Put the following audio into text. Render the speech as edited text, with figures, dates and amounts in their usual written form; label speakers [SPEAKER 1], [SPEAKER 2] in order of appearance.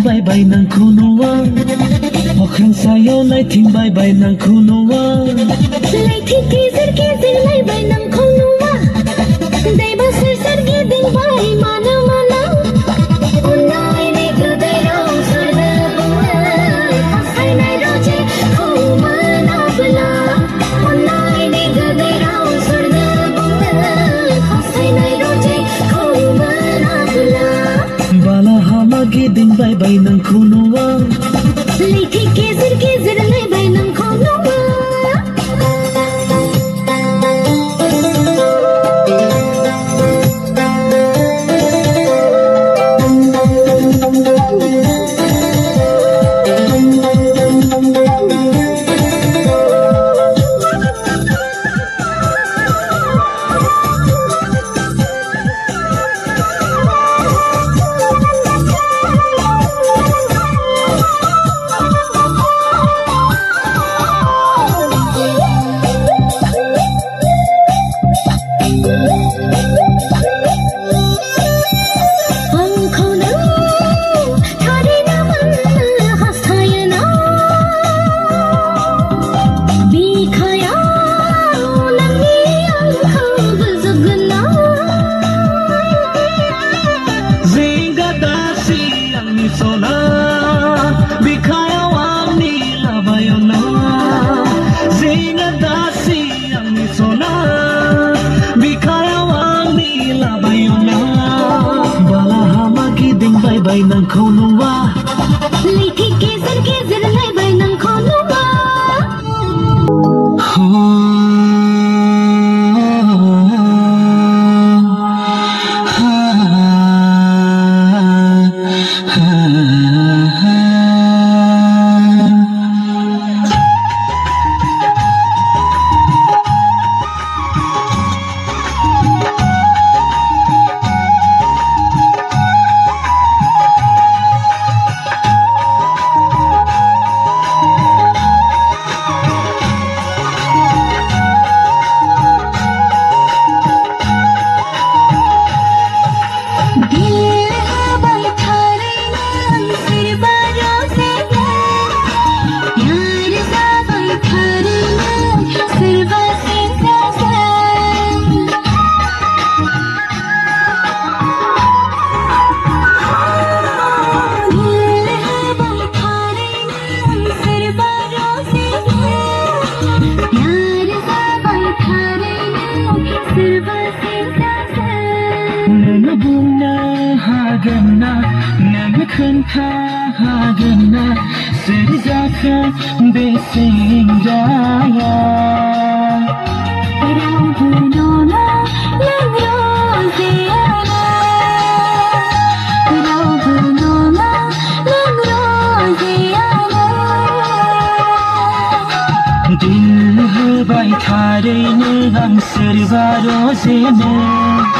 [SPEAKER 1] bye bye nang kunowa Okrang sayo nai ting bye bye nang kunowa
[SPEAKER 2] Lai thi kizir lai bye nang kunowa Dai ba sar giding bye mana mana Unai ne gudai rao sarda bunga Asai nai roje kumana bula Unai ne gudai rao sarda bunga Asai nai roje kumana bula
[SPEAKER 1] Bala hama giding bye bye nang kunowa
[SPEAKER 2] Lai thi kizir lai bye nang kunowa
[SPEAKER 1] bye bye nang kunowa
[SPEAKER 2] Lai thi kizir lai bye nang kunowa
[SPEAKER 1] Hagana, nagakanta hagana, sirzaka besingaya.
[SPEAKER 2] Ragunona langroziana, Ragunona langroziana.
[SPEAKER 1] Dil hai bai thare ne ang sirva rozene.